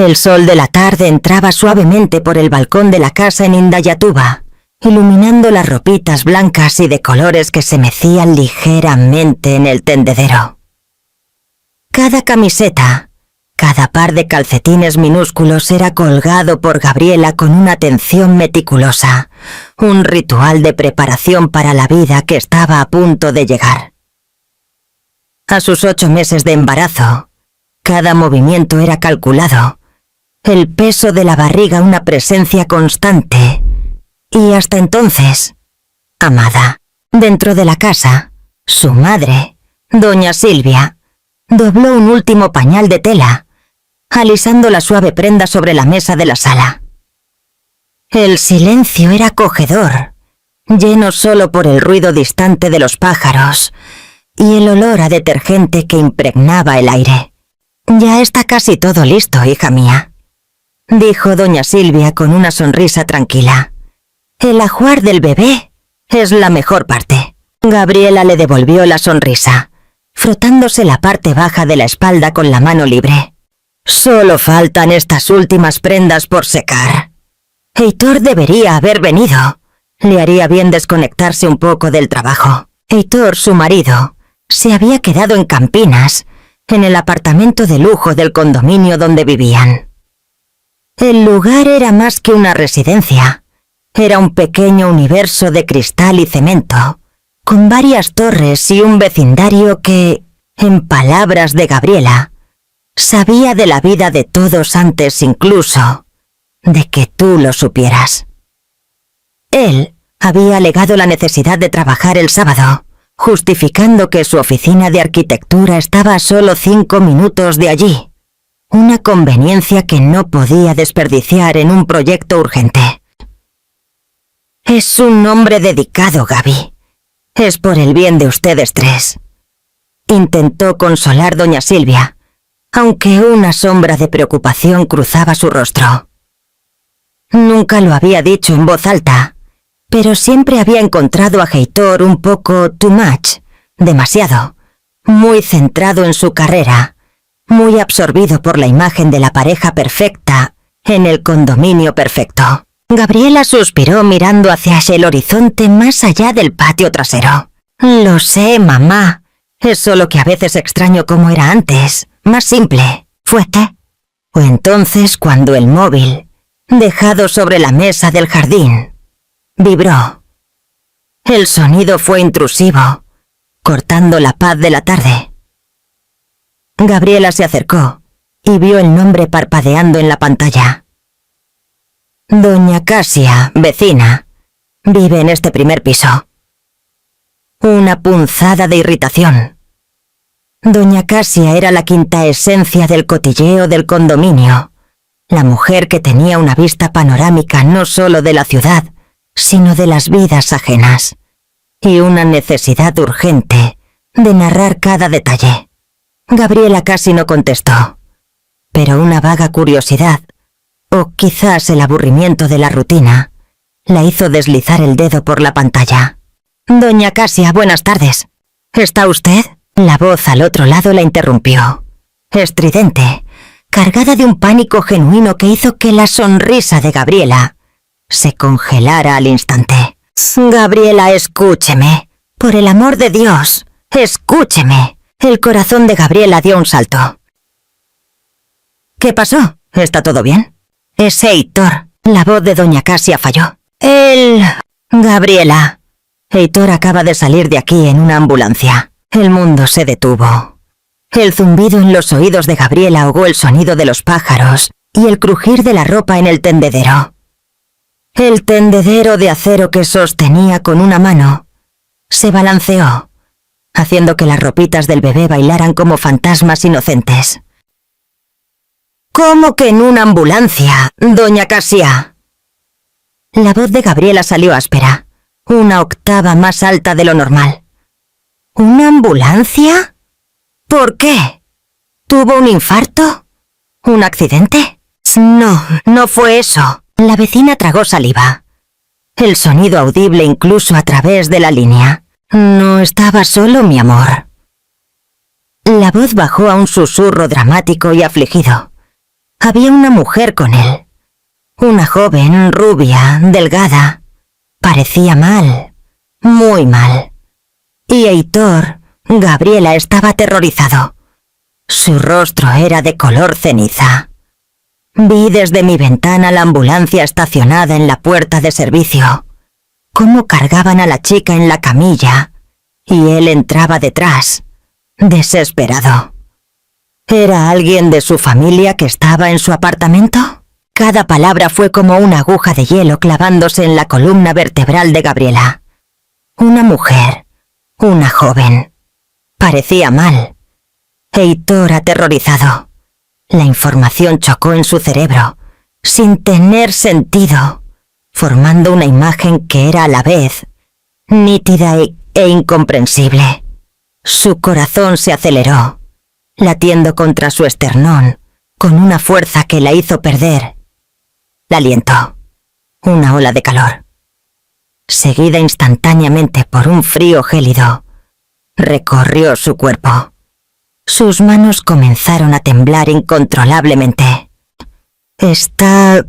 El sol de la tarde entraba suavemente por el balcón de la casa en Indayatuba, iluminando las ropitas blancas y de colores que se mecían ligeramente en el tendedero. Cada camiseta, cada par de calcetines minúsculos era colgado por Gabriela con una atención meticulosa, un ritual de preparación para la vida que estaba a punto de llegar. A sus 8 meses de embarazo, cada movimiento era calculado, el peso de la barriga una presencia constante, y hasta entonces, Amada, dentro de la casa, su madre, doña Silvia, dobló un último pañal de tela, alisando la suave prenda sobre la mesa de la sala. El silencio era acogedor, lleno solo por el ruido distante de los pájaros y el olor a detergente que impregnaba el aire. «Ya está casi todo listo, hija mía», dijo doña Silvia con una sonrisa tranquila. «El ajuar del bebé es la mejor parte». Gabriela le devolvió la sonrisa, frotándose la parte baja de la espalda con la mano libre. «Solo faltan estas últimas prendas por secar. Heitor debería haber venido. Le haría bien desconectarse un poco del trabajo». Heitor, su marido, se había quedado en Campinas, en el apartamento de lujo del condominio donde vivían. El lugar era más que una residencia. Era un pequeño universo de cristal y cemento, con varias torres y un vecindario que, en palabras de Gabriela, sabía de la vida de todos antes incluso de que tú lo supieras. Él había alegado la necesidad de trabajar el sábado, justificando que su oficina de arquitectura estaba a solo 5 minutos de allí, una conveniencia que no podía desperdiciar en un proyecto urgente. «Es un hombre dedicado, Gaby. Es por el bien de ustedes 3», intentó consolar doña Silvia, aunque una sombra de preocupación cruzaba su rostro. Nunca lo había dicho en voz alta, pero siempre había encontrado a Heitor un poco too much, demasiado, muy centrado en su carrera, muy absorbido por la imagen de la pareja perfecta en el condominio perfecto. Gabriela suspiró mirando hacia el horizonte más allá del patio trasero. «Lo sé, mamá. Es solo que a veces extraño cómo era antes, más simple». «¿Fue qué?». Fue entonces cuando el móvil, dejado sobre la mesa del jardín, vibró. El sonido fue intrusivo, cortando la paz de la tarde. Gabriela se acercó y vio el nombre parpadeando en la pantalla. «Doña Casia, vecina, vive en este primer piso». Una punzada de irritación. Doña Casia era la quinta esencia del cotilleo del condominio, la mujer que tenía una vista panorámica no solo de la ciudad, sino de las vidas ajenas, y una necesidad urgente de narrar cada detalle. Gabriela casi no contestó, pero una vaga curiosidad, o quizás el aburrimiento de la rutina, la hizo deslizar el dedo por la pantalla. «Doña Casia, buenas tardes. ¿Está usted?». La voz al otro lado la interrumpió, estridente, cargada de un pánico genuino que hizo que la sonrisa de Gabriela se congelara al instante. «Gabriela, escúcheme. Por el amor de Dios, escúcheme». El corazón de Gabriela dio un salto. «¿Qué pasó? ¿Está todo bien?». «Es Heitor». La voz de doña Casia falló. «Gabriela». «Heitor acaba de salir de aquí en una ambulancia». El mundo se detuvo. El zumbido en los oídos de Gabriela ahogó el sonido de los pájaros y el crujir de la ropa en el tendedero. El tendedero de acero que sostenía con una mano se balanceó, haciendo que las ropitas del bebé bailaran como fantasmas inocentes. «¿Cómo que en una ambulancia, doña Casia?». La voz de Gabriela salió áspera, una octava más alta de lo normal. «¿Una ambulancia? ¿Por qué? ¿Tuvo un infarto? ¿Un accidente?». «No, no fue eso». La vecina tragó saliva. El sonido audible incluso a través de la línea. «No estaba solo, mi amor». La voz bajó a un susurro dramático y afligido. Había una mujer con él. Una joven, rubia, delgada. Parecía mal, muy mal. Y Heitor, Gabriela, estaba aterrorizado. Su rostro era de color ceniza. Vi desde mi ventana la ambulancia estacionada en la puerta de servicio, cómo cargaban a la chica en la camilla, y él entraba detrás, desesperado. ¿Era alguien de su familia que estaba en su apartamento? Cada palabra fue como una aguja de hielo clavándose en la columna vertebral de Gabriela. Una mujer, una joven. Parecía mal. Heitor aterrorizado. La información chocó en su cerebro, sin tener sentido, formando una imagen que era a la vez nítida e incomprensible. Su corazón se aceleró, latiendo contra su esternón, con una fuerza que la hizo perder el aliento. Una ola de calor, seguida instantáneamente por un frío gélido, recorrió su cuerpo. Sus manos comenzaron a temblar incontrolablemente. ¿Está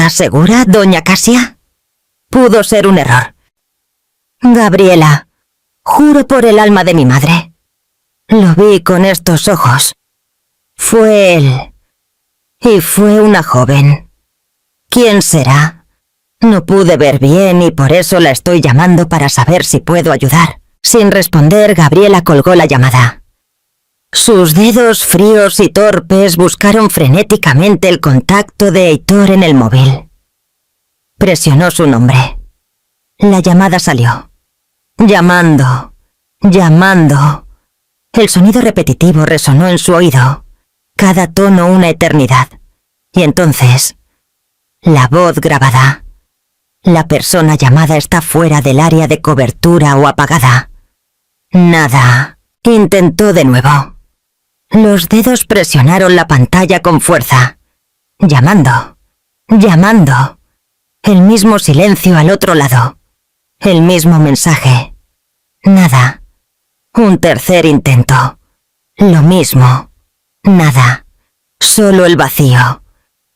segura, doña Casia? Pudo ser un error. Gabriela, juro por el alma de mi madre. Lo vi con estos ojos. Fue él. Y fue una joven. ¿Quién será? No pude ver bien y por eso la estoy llamando para saber si puedo ayudar. Sin responder, Gabriela colgó la llamada. Sus dedos fríos y torpes buscaron frenéticamente el contacto de Heitor en el móvil. Presionó su nombre. La llamada salió. Llamando. El sonido repetitivo resonó en su oído, cada tono una eternidad. Y entonces, la voz grabada. La persona llamada está fuera del área de cobertura o apagada. Nada. Intentó de nuevo. Los dedos presionaron la pantalla con fuerza. Llamando. El mismo silencio al otro lado. El mismo mensaje. Nada. Un tercer intento. Lo mismo. Nada. Solo el vacío.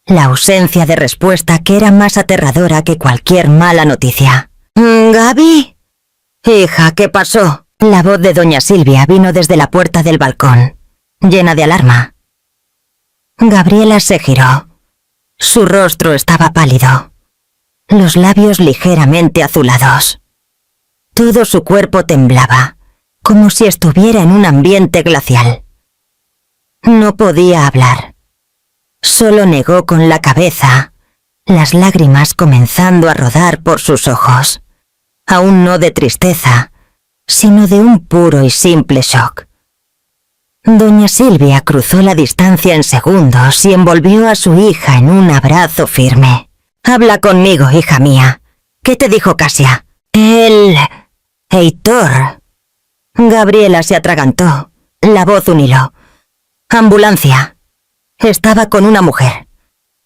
La ausencia de respuesta que era más aterradora que cualquier mala noticia. ¿Gaby? Hija, ¿qué pasó? La voz de doña Silvia vino desde la puerta del balcón, llena de alarma. Gabriela se giró. Su rostro estaba pálido, los labios ligeramente azulados. Todo su cuerpo temblaba, como si estuviera en un ambiente glacial. No podía hablar. Solo negó con la cabeza, las lágrimas comenzando a rodar por sus ojos. Aún no de tristeza, sino de un puro y simple shock. Doña Silvia cruzó la distancia en segundos y envolvió a su hija en un abrazo firme. «Habla conmigo, hija mía. ¿Qué te dijo Casia?» Heitor. Gabriela se atragantó. La voz un hilo. «Ambulancia. Estaba con una mujer.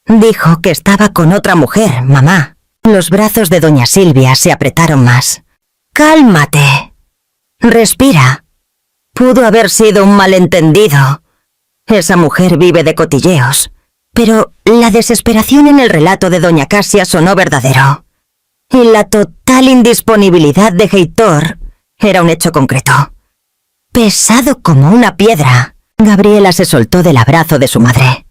Dijo que estaba con otra mujer, mamá». Los brazos de doña Silvia se apretaron más. «Cálmate. Respira. Pudo haber sido un malentendido. Esa mujer vive de cotilleos». Pero la desesperación en el relato de doña Casia sonó verdadero. Y la total indisponibilidad de Heitor era un hecho concreto. Pesado como una piedra, Gabriela se soltó del abrazo de su madre.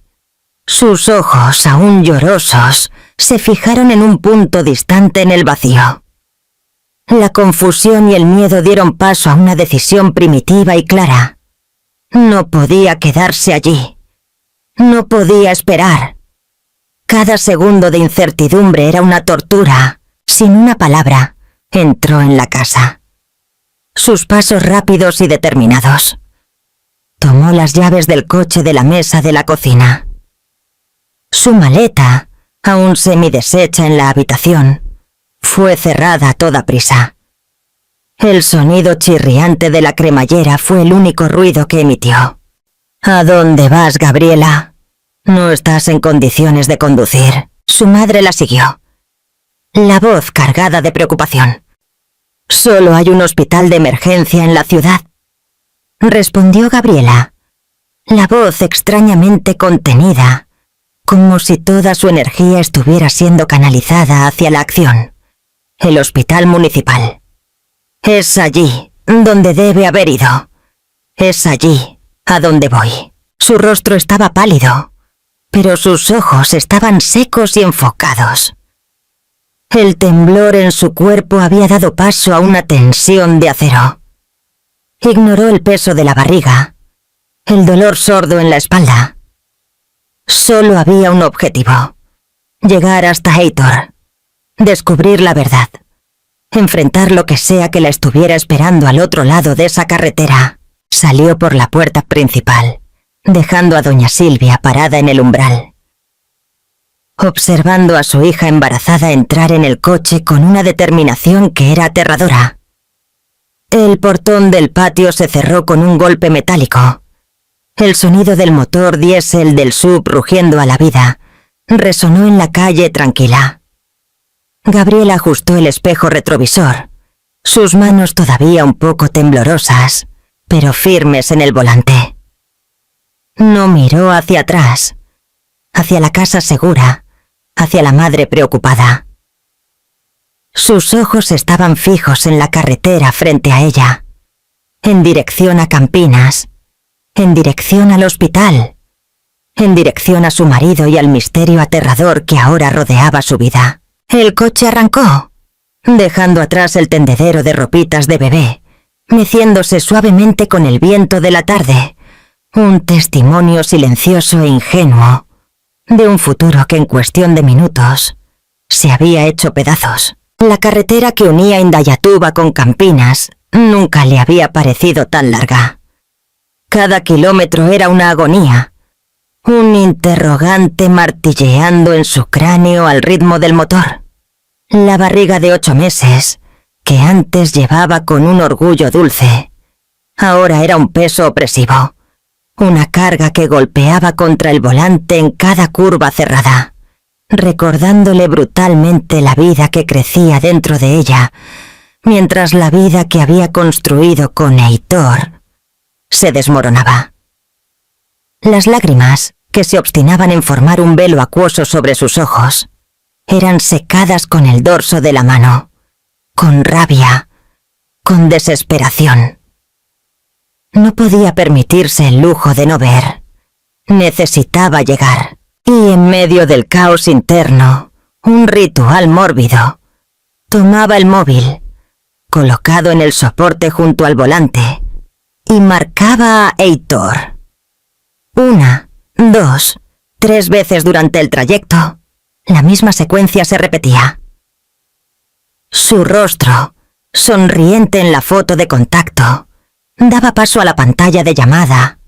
Sus ojos, aún llorosos, se fijaron en un punto distante en el vacío. La confusión y el miedo dieron paso a una decisión primitiva y clara. No podía quedarse allí. No podía esperar. Cada segundo de incertidumbre era una tortura. Sin una palabra, entró en la casa. Sus pasos rápidos y determinados. Tomó las llaves del coche de la mesa de la cocina. Su maleta, aún semideshecha en la habitación, fue cerrada a toda prisa. El sonido chirriante de la cremallera fue el único ruido que emitió. «¿A dónde vas, Gabriela? No estás en condiciones de conducir». Su madre la siguió. La voz cargada de preocupación. «Solo hay un hospital de emergencia en la ciudad», respondió Gabriela. La voz extrañamente contenida, como si toda su energía estuviera siendo canalizada hacia la acción. El hospital municipal. Es allí donde debe haber ido. Es allí a donde voy. Su rostro estaba pálido, pero sus ojos estaban secos y enfocados. El temblor en su cuerpo había dado paso a una tensión de acero. Ignoró el peso de la barriga, el dolor sordo en la espalda. Solo había un objetivo: llegar hasta Heitor, descubrir la verdad, enfrentar lo que sea que la estuviera esperando al otro lado de esa carretera. Salió por la puerta principal, dejando a doña Silvia parada en el umbral, observando a su hija embarazada entrar en el coche con una determinación que era aterradora. El portón del patio se cerró con un golpe metálico. El sonido del motor diésel del sub rugiendo a la vida resonó en la calle tranquila. Gabriela ajustó el espejo retrovisor, sus manos todavía un poco temblorosas, pero firmes en el volante. No miró hacia atrás, hacia la casa segura, hacia la madre preocupada. Sus ojos estaban fijos en la carretera frente a ella, en dirección a Campinas, en dirección al hospital, en dirección a su marido y al misterio aterrador que ahora rodeaba su vida. El coche arrancó, dejando atrás el tendedero de ropitas de bebé, meciéndose suavemente con el viento de la tarde, un testimonio silencioso e ingenuo de un futuro que en cuestión de minutos se había hecho pedazos. La carretera que unía Indayatuba con Campinas nunca le había parecido tan larga. Cada kilómetro era una agonía, un interrogante martilleando en su cráneo al ritmo del motor. La barriga de 8 meses, que antes llevaba con un orgullo dulce, ahora era un peso opresivo, una carga que golpeaba contra el volante en cada curva cerrada, recordándole brutalmente la vida que crecía dentro de ella, mientras la vida que había construido con Heitor se desmoronaba. Las lágrimas, que se obstinaban en formar un velo acuoso sobre sus ojos, eran secadas con el dorso de la mano, con rabia, con desesperación. No podía permitirse el lujo de no ver. Necesitaba llegar. Y en medio del caos interno, un ritual mórbido. Tomaba el móvil, colocado en el soporte junto al volante, y marcaba a Heitor. 1, 2, 3 veces durante el trayecto, la misma secuencia se repetía. Su rostro, sonriente en la foto de contacto, daba paso a la pantalla de llamada,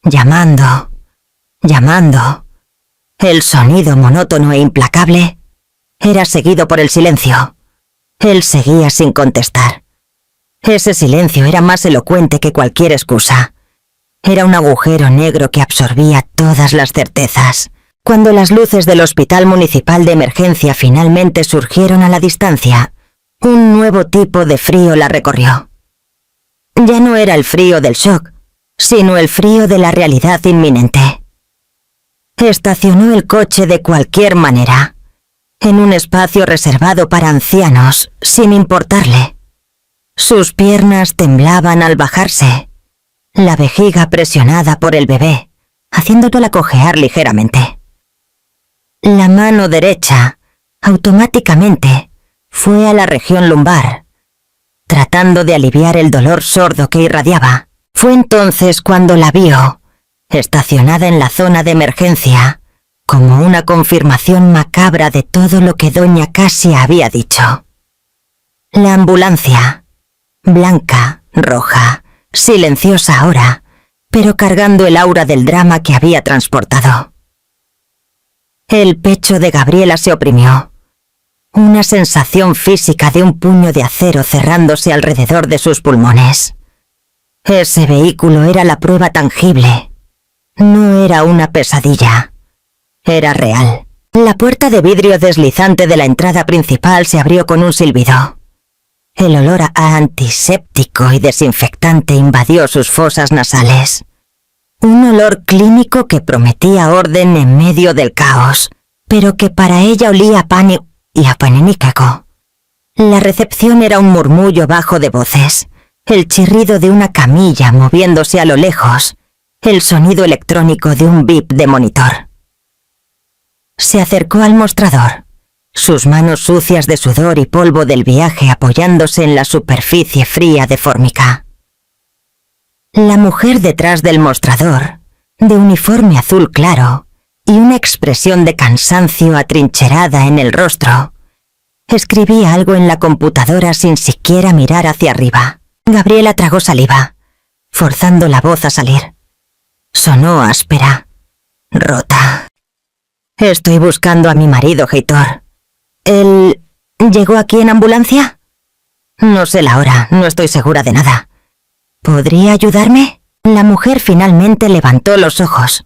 llamando. El sonido monótono e implacable era seguido por el silencio. Él seguía sin contestar. Ese silencio era más elocuente que cualquier excusa. Era un agujero negro que absorbía todas las certezas. Cuando las luces del Hospital Municipal de Emergencia finalmente surgieron a la distancia, un nuevo tipo de frío la recorrió. Ya no era el frío del shock, sino el frío de la realidad inminente. Estacionó el coche de cualquier manera, en un espacio reservado para ancianos, sin importarle. Sus piernas temblaban al bajarse, la vejiga presionada por el bebé, haciéndola cojear ligeramente. La mano derecha, automáticamente, fue a la región lumbar, tratando de aliviar el dolor sordo que irradiaba. Fue entonces cuando la vio, estacionada en la zona de emergencia, como una confirmación macabra de todo lo que doña Casia había dicho. La ambulancia, blanca, roja, silenciosa ahora, pero cargando el aura del drama que había transportado. El pecho de Gabriela se oprimió. Una sensación física de un puño de acero cerrándose alrededor de sus pulmones. Ese vehículo era la prueba tangible. No era una pesadilla. Era real. La puerta de vidrio deslizante de la entrada principal se abrió con un silbido. El olor a antiséptico y desinfectante invadió sus fosas nasales. Un olor clínico que prometía orden en medio del caos, pero que para ella olía a pan y a paninicaco. La recepción era un murmullo bajo de voces, el chirrido de una camilla moviéndose a lo lejos, el sonido electrónico de un bip de monitor. Se acercó al mostrador, sus manos sucias de sudor y polvo del viaje apoyándose en la superficie fría de fórmica. La mujer detrás del mostrador, de uniforme azul claro y una expresión de cansancio atrincherada en el rostro, escribía algo en la computadora sin siquiera mirar hacia arriba. Gabriela tragó saliva, forzando la voz a salir. Sonó áspera, rota. Estoy buscando a mi marido, Heitor. ¿Él llegó aquí en ambulancia? No sé la hora, no estoy segura de nada. ¿Podría ayudarme? La mujer finalmente levantó los ojos.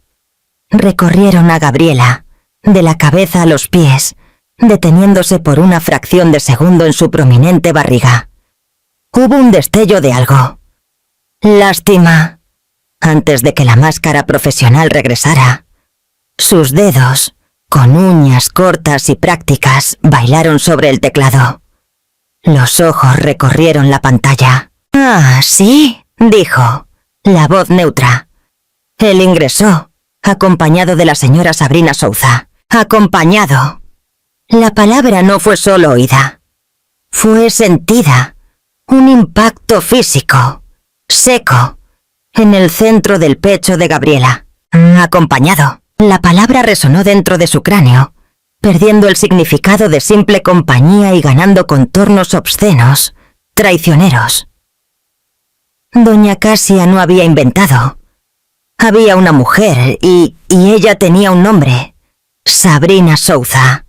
Recorrieron a Gabriela, de la cabeza a los pies, deteniéndose por una fracción de segundo en su prominente barriga. Hubo un destello de algo. Lástima. Antes de que la máscara profesional regresara, sus dedos, con uñas cortas y prácticas, bailaron sobre el teclado. Los ojos recorrieron la pantalla. «Ah, sí», dijo, la voz neutra. Él ingresó, acompañado de la señora Sabrina Souza. Acompañado. La palabra no fue solo oída. Fue sentida. Un impacto físico, seco, en el centro del pecho de Gabriela. Acompañado. La palabra resonó dentro de su cráneo, perdiendo el significado de simple compañía y ganando contornos obscenos, traicioneros. Doña Casia no había inventado. Había una mujer y ella tenía un nombre, Sabrina Souza.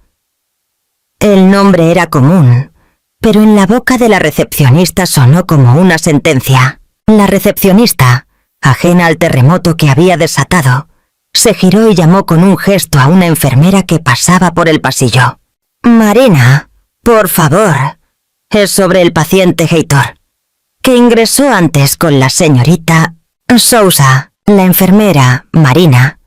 El nombre era común, pero en la boca de la recepcionista sonó como una sentencia. La recepcionista, ajena al terremoto que había desatado, se giró y llamó con un gesto a una enfermera que pasaba por el pasillo. «Marina, por favor, es sobre el paciente Heitor, que ingresó antes con la señorita Souza». La enfermera, Marina,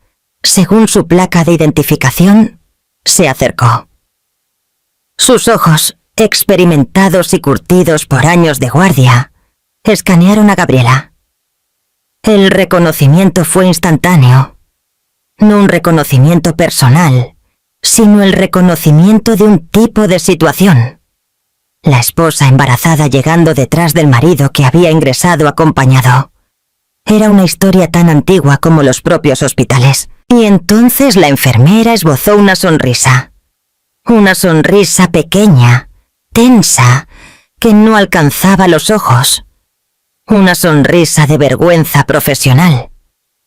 según su placa de identificación, se acercó. Sus ojos, experimentados y curtidos por años de guardia, escanearon a Gabriela. El reconocimiento fue instantáneo. No un reconocimiento personal, sino el reconocimiento de un tipo de situación. La esposa embarazada llegando detrás del marido que había ingresado acompañado. Era una historia tan antigua como los propios hospitales. Y entonces la enfermera esbozó una sonrisa. Una sonrisa pequeña, tensa, que no alcanzaba los ojos. Una sonrisa de vergüenza profesional,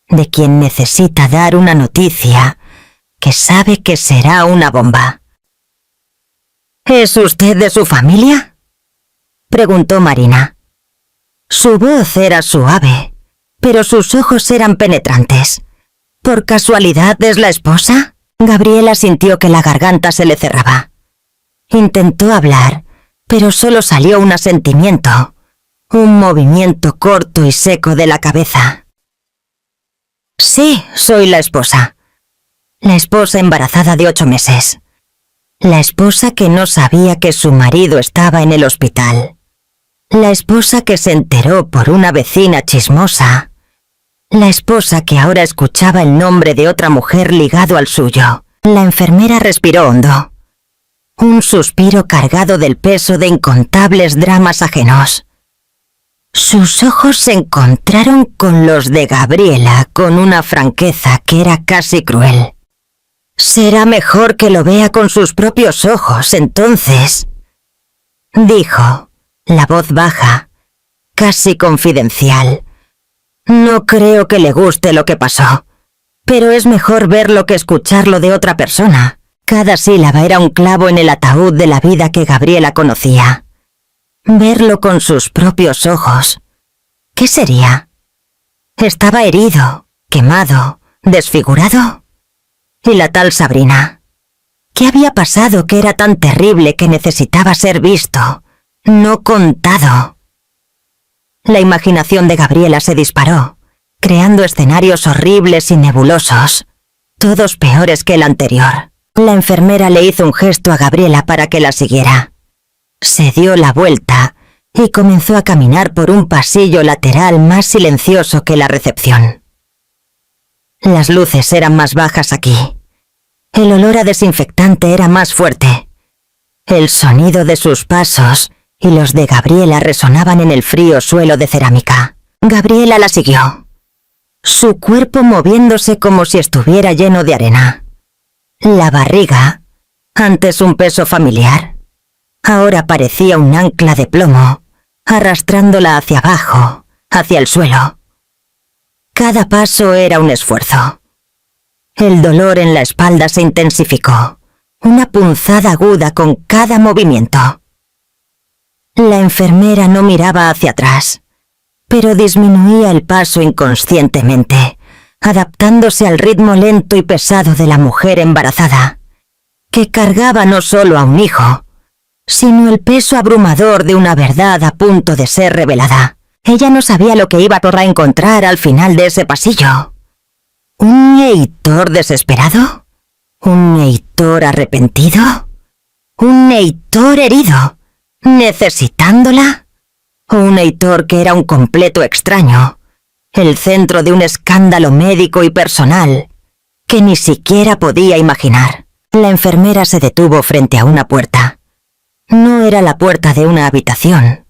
de quien necesita dar una noticia que sabe que será una bomba. ¿Es usted de su familia?, preguntó Marina. Su voz era suave, pero sus ojos eran penetrantes. ¿Por casualidad es la esposa? Gabriela sintió que la garganta se le cerraba. Intentó hablar, pero solo salió un asentimiento, un movimiento corto y seco de la cabeza. Sí, soy la esposa. La esposa embarazada de 8 meses. La esposa que no sabía que su marido estaba en el hospital. La esposa que se enteró por una vecina chismosa. La esposa que ahora escuchaba el nombre de otra mujer ligado al suyo. La enfermera respiró hondo. Un suspiro cargado del peso de incontables dramas ajenos. Sus ojos se encontraron con los de Gabriela con una franqueza que era casi cruel. «Será mejor que lo vea con sus propios ojos, entonces», dijo, la voz baja, casi confidencial. «No creo que le guste lo que pasó, pero es mejor verlo que escucharlo de otra persona». Cada sílaba era un clavo en el ataúd de la vida que Gabriela conocía. Verlo con sus propios ojos. ¿Qué sería? Estaba herido, quemado, desfigurado. ¿Y la tal Sabrina? ¿Qué había pasado que era tan terrible que necesitaba ser visto, no contado? La imaginación de Gabriela se disparó, creando escenarios horribles y nebulosos, todos peores que el anterior. La enfermera le hizo un gesto a Gabriela para que la siguiera. Se dio la vuelta y comenzó a caminar por un pasillo lateral más silencioso que la recepción. Las luces eran más bajas aquí. El olor a desinfectante era más fuerte. El sonido de sus pasos y los de Gabriela resonaban en el frío suelo de cerámica. Gabriela la siguió, su cuerpo moviéndose como si estuviera lleno de arena. La barriga, antes un peso familiar, ahora parecía un ancla de plomo, arrastrándola hacia abajo, hacia el suelo. Cada paso era un esfuerzo. El dolor en la espalda se intensificó, una punzada aguda con cada movimiento. La enfermera no miraba hacia atrás, pero disminuía el paso inconscientemente, adaptándose al ritmo lento y pesado de la mujer embarazada, que cargaba no solo a un hijo, sino el peso abrumador de una verdad a punto de ser revelada. Ella no sabía lo que iba a encontrar al final de ese pasillo. ¿Un Heitor desesperado? ¿Un Heitor arrepentido? ¿Un Heitor herido, necesitándola? ¿O un Heitor que era un completo extraño, el centro de un escándalo médico y personal que ni siquiera podía imaginar? La enfermera se detuvo frente a una puerta. No era la puerta de una habitación,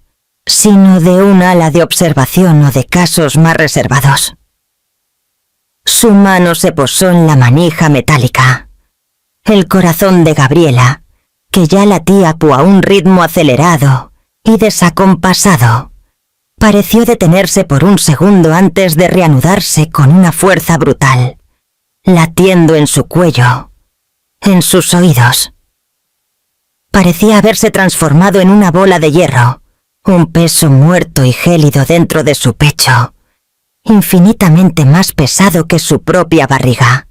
sino de un ala de observación o de casos más reservados. Su mano se posó en la manija metálica. El corazón de Gabriela, que ya latía a un ritmo acelerado y desacompasado, pareció detenerse por un segundo antes de reanudarse con una fuerza brutal, latiendo en su cuello, en sus oídos. Parecía haberse transformado en una bola de hierro, un peso muerto y gélido dentro de su pecho, infinitamente más pesado que su propia barriga,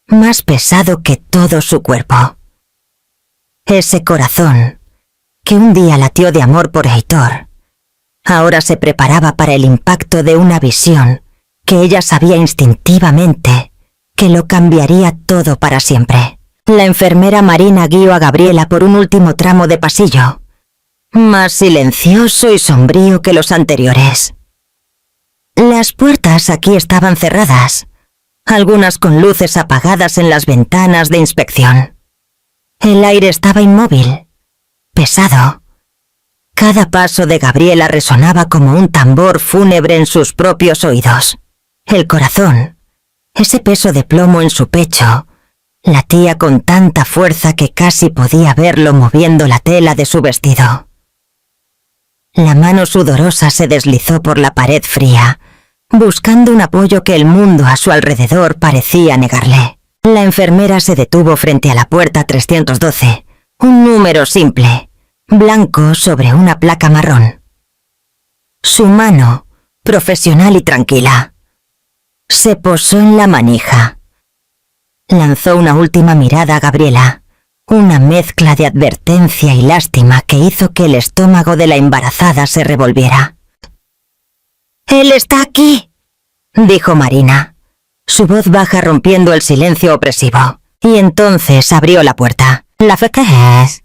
más pesado que todo su cuerpo. Ese corazón, que un día latió de amor por Heitor, ahora se preparaba para el impacto de una visión que ella sabía instintivamente que lo cambiaría todo para siempre. La enfermera Marina guió a Gabriela por un último tramo de pasillo, más silencioso y sombrío que los anteriores. Las puertas aquí estaban cerradas, algunas con luces apagadas en las ventanas de inspección. El aire estaba inmóvil, pesado. Cada paso de Gabriela resonaba como un tambor fúnebre en sus propios oídos. El corazón, ese peso de plomo en su pecho, latía con tanta fuerza que casi podía verlo moviendo la tela de su vestido. La mano sudorosa se deslizó por la pared fría, buscando un apoyo que el mundo a su alrededor parecía negarle. La enfermera se detuvo frente a la puerta 312, un número simple, blanco sobre una placa marrón. Su mano, profesional y tranquila, se posó en la manija. Lanzó una última mirada a Gabriela, una mezcla de advertencia y lástima que hizo que el estómago de la embarazada se revolviera. «Él está aquí», dijo Marina, su voz baja rompiendo el silencio opresivo, y entonces abrió la puerta. «¿La fe qué es?»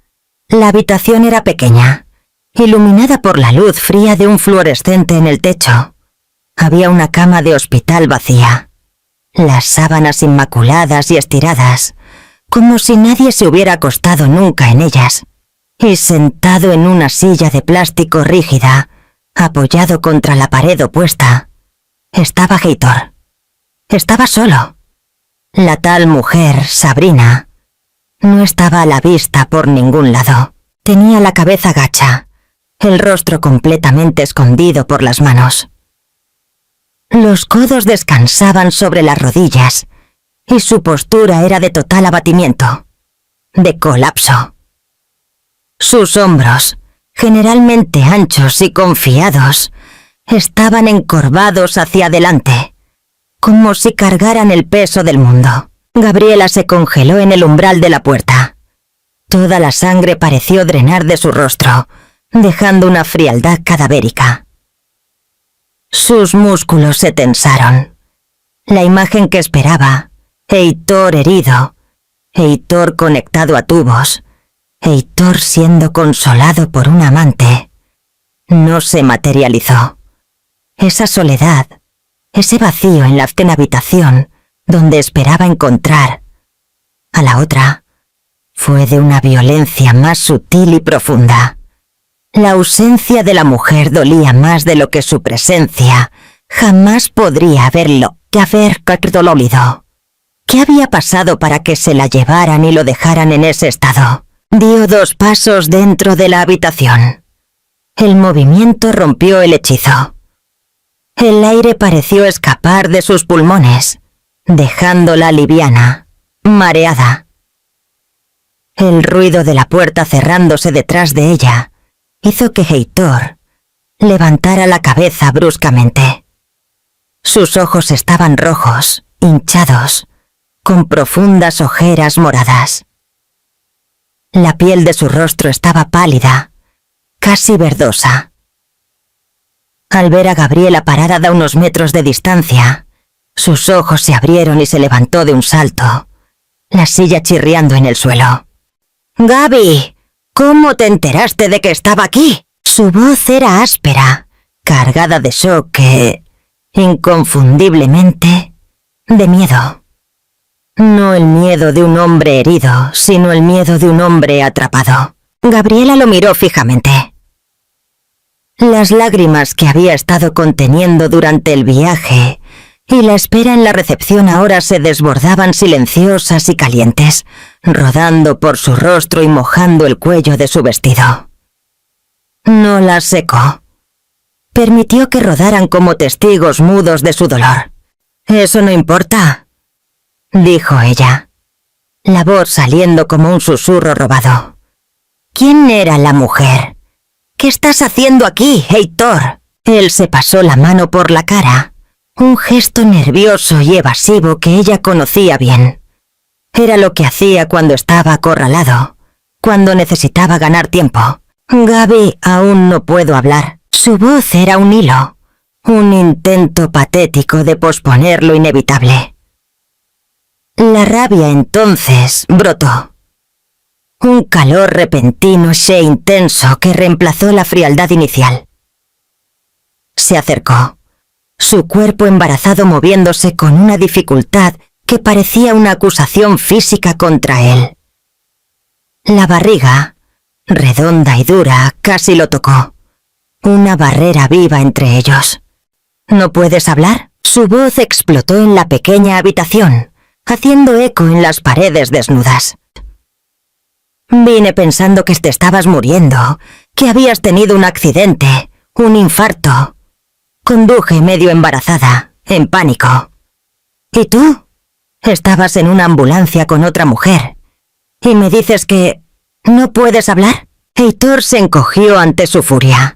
La habitación era pequeña, iluminada por la luz fría de un fluorescente en el techo. Había una cama de hospital vacía, las sábanas inmaculadas y estiradas, como si nadie se hubiera acostado nunca en ellas, y sentado en una silla de plástico rígida, apoyado contra la pared opuesta, estaba Heitor. Estaba solo. La tal mujer, Sabrina, no estaba a la vista por ningún lado. Tenía la cabeza gacha, el rostro completamente escondido por las manos. Los codos descansaban sobre las rodillas y su postura era de total abatimiento, de colapso. Sus hombros, generalmente anchos y confiados, estaban encorvados hacia adelante, como si cargaran el peso del mundo. Gabriela se congeló en el umbral de la puerta. Toda la sangre pareció drenar de su rostro, dejando una frialdad cadavérica. Sus músculos se tensaron, La imagen que esperaba, Heitor herido, Heitor conectado a tubos, Heitor siendo consolado por un amante, no se materializó. Esa soledad, ese vacío en la habitación donde esperaba encontrar a la otra, fue de una violencia más sutil y profunda. La ausencia de la mujer dolía más de lo que su presencia jamás podría haber dolido. ¿Qué había pasado para que se la llevaran y lo dejaran en ese estado? Dio 2 pasos dentro de la habitación. El movimiento rompió el hechizo. El aire pareció escapar de sus pulmones, dejándola liviana, mareada. El ruido de la puerta cerrándose detrás de ella hizo que Heitor levantara la cabeza bruscamente. Sus ojos estaban rojos, hinchados, con profundas ojeras moradas. La piel de su rostro estaba pálida, casi verdosa. Al ver a Gabriela parada a unos metros de distancia, sus ojos se abrieron y se levantó de un salto, la silla chirriando en el suelo. «Gaby, ¿cómo te enteraste de que estaba aquí?» Su voz era áspera, cargada de shock que, inconfundiblemente, de miedo. No el miedo de un hombre herido, sino el miedo de un hombre atrapado. Gabriela lo miró fijamente. Las lágrimas que había estado conteniendo durante el viaje y la espera en la recepción ahora se desbordaban silenciosas y calientes, rodando por su rostro y mojando el cuello de su vestido. No las secó. Permitió que rodaran como testigos mudos de su dolor. «Eso no importa», dijo ella, la voz saliendo como un susurro robado. «¿Quién era la mujer? ¿Qué estás haciendo aquí, Heitor?» Él se pasó la mano por la cara, un gesto nervioso y evasivo que ella conocía bien. Era lo que hacía cuando estaba acorralado, cuando necesitaba ganar tiempo. «Gaby, aún no puedo hablar». Su voz era un hilo, un intento patético de posponer lo inevitable. La rabia entonces brotó. Un calor repentino e intenso que reemplazó la frialdad inicial. Se acercó, su cuerpo embarazado moviéndose con una dificultad que parecía una acusación física contra él. La barriga, redonda y dura, casi lo tocó. Una barrera viva entre ellos. «¿No puedes hablar?» Su voz explotó en la pequeña habitación, haciendo eco en las paredes desnudas. «Vine pensando que te estabas muriendo, que habías tenido un accidente, un infarto. Conduje medio embarazada, en pánico. ¿Y tú? Estabas en una ambulancia con otra mujer. ¿Y me dices que no puedes hablar?» Heitor se encogió ante su furia.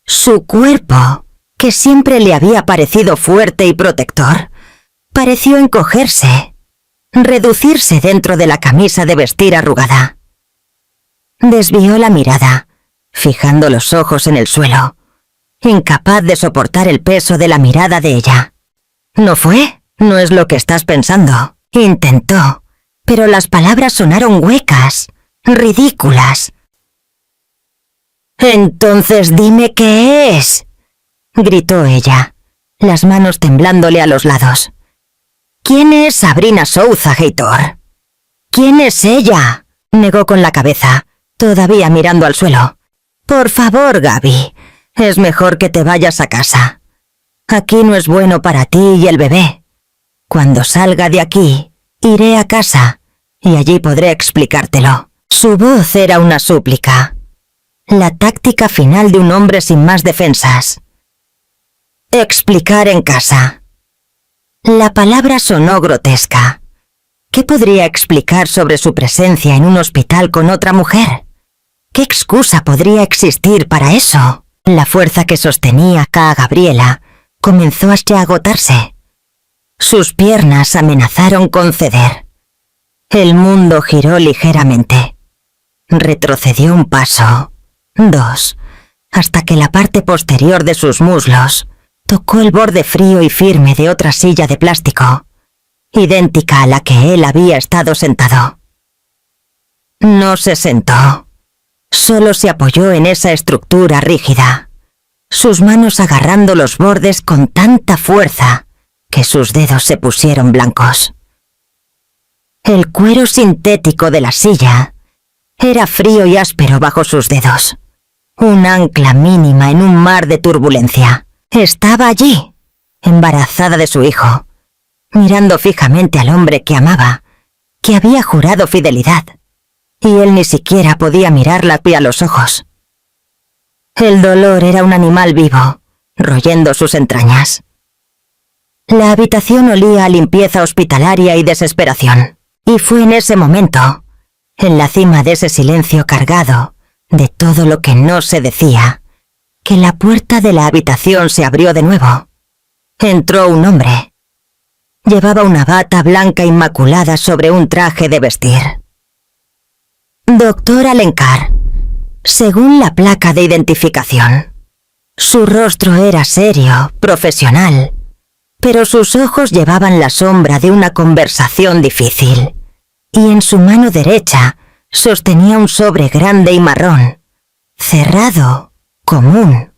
Su cuerpo, que siempre le había parecido fuerte y protector, pareció encogerse, reducirse dentro de la camisa de vestir arrugada. Desvió la mirada, fijando los ojos en el suelo, incapaz de soportar el peso de la mirada de ella. «¿No fue? No es lo que estás pensando». Intentó, pero las palabras sonaron huecas, ridículas. «Entonces dime qué es», gritó ella, las manos temblándole a los lados. «¿Quién es Sabrina Souza, Heitor?» «¿Quién es ella?», negó con la cabeza, todavía mirando al suelo. «Por favor, Gaby, es mejor que te vayas a casa. Aquí no es bueno para ti y el bebé. Cuando salga de aquí, iré a casa y allí podré explicártelo». Su voz era una súplica. La táctica final de un hombre sin más defensas. Explicar en casa. La palabra sonó grotesca. ¿Qué podría explicar sobre su presencia en un hospital con otra mujer? ¿Qué excusa podría existir para eso? La fuerza que sostenía a Gabriela comenzó a agotarse. Sus piernas amenazaron con ceder. El mundo giró ligeramente. Retrocedió un paso, 2, hasta que la parte posterior de sus muslos Tocó el borde frío y firme de otra silla de plástico, idéntica a la que él había estado sentado. No se sentó. Solo se apoyó en esa estructura rígida, sus manos agarrando los bordes con tanta fuerza que sus dedos se pusieron blancos. El cuero sintético de la silla era frío y áspero bajo sus dedos, un ancla mínima en un mar de turbulencia. Estaba allí, embarazada de su hijo, mirando fijamente al hombre que amaba, que había jurado fidelidad, y él ni siquiera podía mirarla a los ojos. El dolor era un animal vivo, royendo sus entrañas. La habitación olía a limpieza hospitalaria y desesperación, y fue en ese momento, en la cima de ese silencio cargado de todo lo que no se decía, que la puerta de la habitación se abrió de nuevo. Entró un hombre. Llevaba una bata blanca inmaculada sobre un traje de vestir. Doctor Alencar, según la placa de identificación. Su rostro era serio, profesional, pero sus ojos llevaban la sombra de una conversación difícil, y en su mano derecha sostenía un sobre grande y marrón, cerrado, común,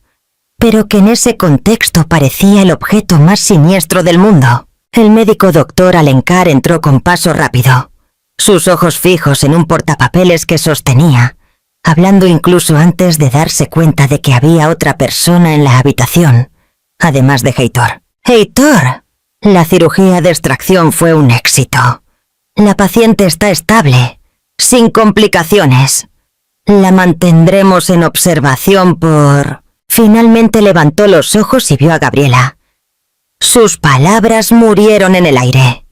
pero que en ese contexto parecía el objeto más siniestro del mundo. El médico doctor Alencar entró con paso rápido, sus ojos fijos en un portapapeles que sostenía, hablando incluso antes de darse cuenta de que había otra persona en la habitación, además de Heitor. ¡Heitor! La cirugía de extracción fue un éxito. La paciente está estable, sin complicaciones. La mantendremos en observación por... Finalmente levantó los ojos y vio a Gabriela. Sus palabras murieron en el aire.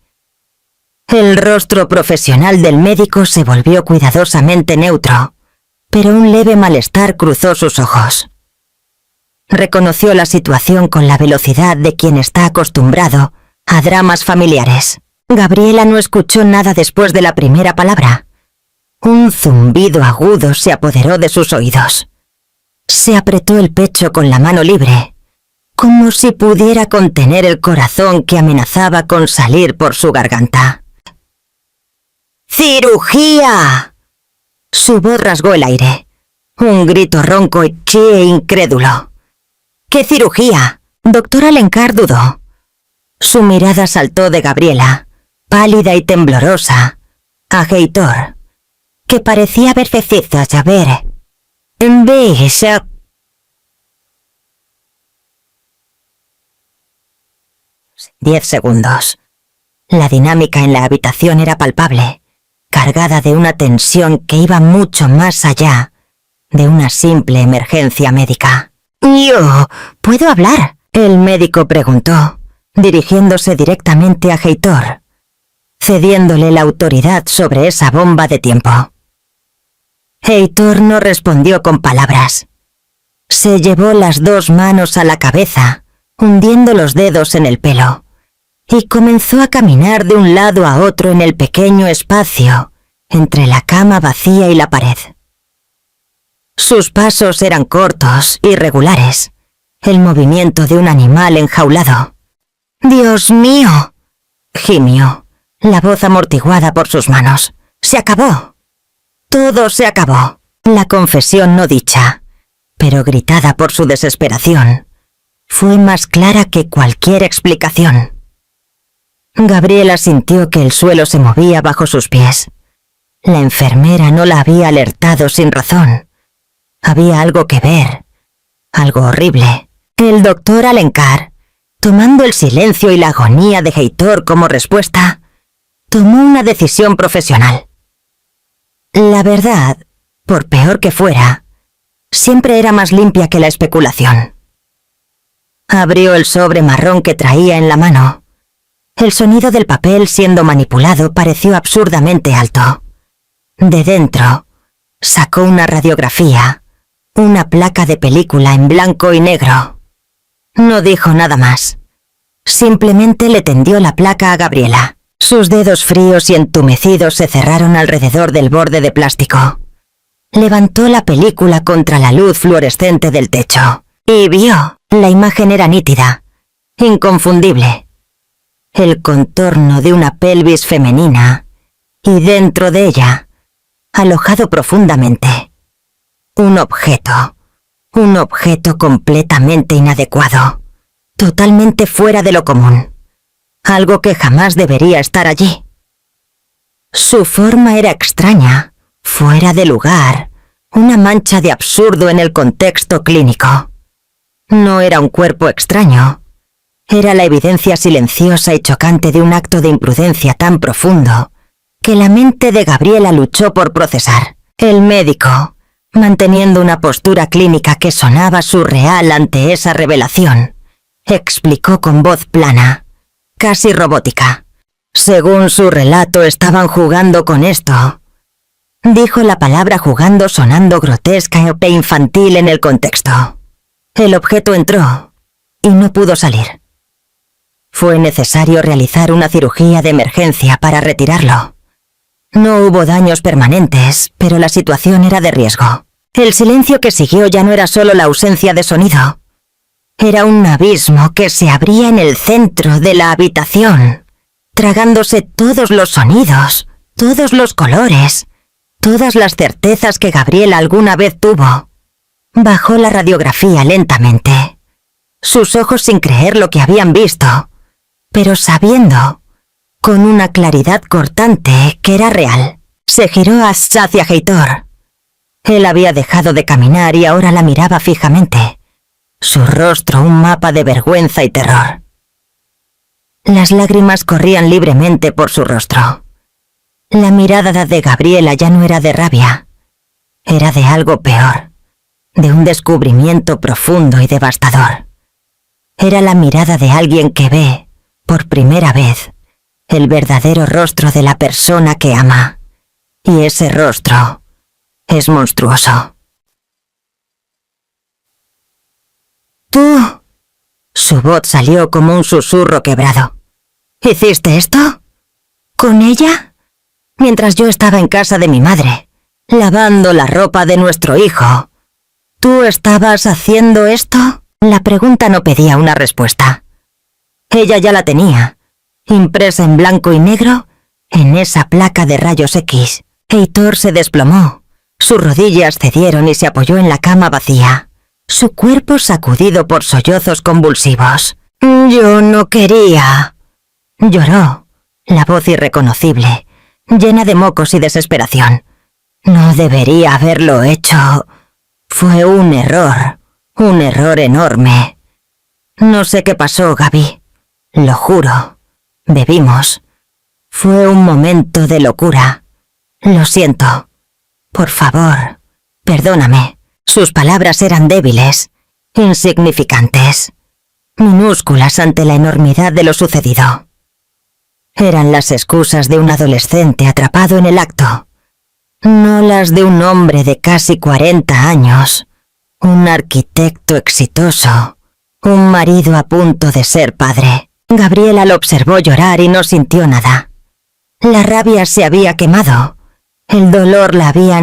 El rostro profesional del médico se volvió cuidadosamente neutro, pero un leve malestar cruzó sus ojos. Reconoció la situación con la velocidad de quien está acostumbrado a dramas familiares. Gabriela no escuchó nada después de la primera palabra. Un zumbido agudo se apoderó de sus oídos. Se apretó el pecho con la mano libre, como si pudiera contener el corazón que amenazaba con salir por su garganta. ¡Cirugía! Su voz rasgó el aire. Un grito ronco e incrédulo. ¿Qué cirugía? Doctor Alencar dudó. Su mirada saltó de Gabriela, pálida y temblorosa, a Heitor, que parecía haber fecido a ver. 10 segundos. La dinámica en la habitación era palpable, cargada de una tensión que iba mucho más allá de una simple emergencia médica. «¿Yo puedo hablar?», el médico preguntó, dirigiéndose directamente a Heitor, cediéndole la autoridad sobre esa bomba de tiempo. Heitor no respondió con palabras. Se llevó las dos manos a la cabeza, hundiendo los dedos en el pelo, y comenzó a caminar de un lado a otro en el pequeño espacio entre la cama vacía y la pared. Sus pasos eran cortos, irregulares, el movimiento de un animal enjaulado. «¡Dios mío!», gimió, la voz amortiguada por sus manos. «¡Se acabó!». Todo se acabó. La confesión no dicha, pero gritada por su desesperación, fue más clara que cualquier explicación. Gabriela sintió que el suelo se movía bajo sus pies. La enfermera no la había alertado sin razón. Había algo que ver, algo horrible. El doctor Alencar, tomando el silencio y la agonía de Heitor como respuesta, tomó una decisión profesional. La verdad, por peor que fuera, siempre era más limpia que la especulación. Abrió el sobre marrón que traía en la mano. El sonido del papel siendo manipulado pareció absurdamente alto. De dentro, sacó una radiografía, una placa de película en blanco y negro. No dijo nada más. Simplemente le tendió la placa a Gabriela. Sus dedos fríos y entumecidos se cerraron alrededor del borde de plástico. Levantó la película contra la luz fluorescente del techo y vio. La imagen era nítida, inconfundible. El contorno de una pelvis femenina y dentro de ella, alojado profundamente, un objeto completamente inadecuado, totalmente fuera de lo común, algo que jamás debería estar allí. Su forma era extraña, fuera de lugar, una mancha de absurdo en el contexto clínico. No era un cuerpo extraño, era la evidencia silenciosa y chocante de un acto de imprudencia tan profundo que la mente de Gabriela luchó por procesar. El médico, manteniendo una postura clínica que sonaba surreal ante esa revelación, explicó con voz plana, casi robótica. Según su relato, estaban jugando con esto. Dijo la palabra jugando sonando grotesca e infantil en el contexto. El objeto entró y no pudo salir. Fue necesario realizar una cirugía de emergencia para retirarlo. No hubo daños permanentes, pero la situación era de riesgo. El silencio que siguió ya no era solo la ausencia de sonido. Era un abismo que se abría en el centro de la habitación, tragándose todos los sonidos, todos los colores, todas las certezas que Gabriela alguna vez tuvo. Bajó la radiografía lentamente, sus ojos sin creer lo que habían visto, pero sabiendo, con una claridad cortante, que era real. Se giró hacia Heitor. Él había dejado de caminar y ahora la miraba fijamente, su rostro un mapa de vergüenza y terror. Las lágrimas corrían libremente por su rostro. La mirada de Gabriela ya no era de rabia, era de algo peor, de un descubrimiento profundo y devastador. Era la mirada de alguien que ve, por primera vez, el verdadero rostro de la persona que ama, y ese rostro es monstruoso. ¿Tú? Su voz salió como un susurro quebrado. ¿Hiciste esto? ¿Con ella? Mientras yo estaba en casa de mi madre, lavando la ropa de nuestro hijo. ¿Tú estabas haciendo esto? La pregunta no pedía una respuesta. Ella ya la tenía, impresa en blanco y negro, en esa placa de rayos X. Heitor se desplomó, sus rodillas cedieron y se apoyó en la cama vacía, su cuerpo sacudido por sollozos convulsivos. «Yo no quería», lloró, la voz irreconocible, llena de mocos y desesperación. «No debería haberlo hecho. Fue un error enorme. No sé qué pasó, Gaby. Lo juro. Bebimos. Fue un momento de locura. Lo siento. Por favor, perdóname». Sus palabras eran débiles, insignificantes, minúsculas ante la enormidad de lo sucedido. Eran las excusas de un adolescente atrapado en el acto, no las de un hombre de casi 40 años, un arquitecto exitoso, un marido a punto de ser padre. Gabriela lo observó llorar y no sintió nada. La rabia se había quemado, el dolor la había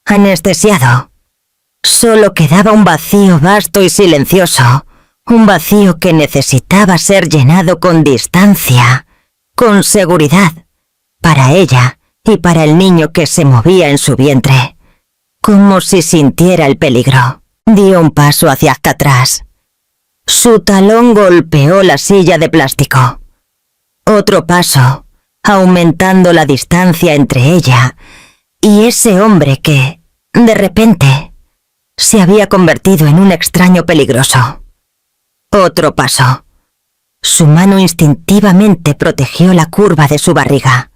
anestesiado. Solo quedaba un vacío vasto y silencioso, un vacío que necesitaba ser llenado con distancia, con seguridad, para ella y para el niño que se movía en su vientre, como si sintiera el peligro. Dio un paso hacia atrás. Su talón golpeó la silla de plástico. Otro paso, aumentando la distancia entre ella y ese hombre que, de repente, se había convertido en un extraño peligroso. Otro paso. Su mano instintivamente protegió la curva de su barriga.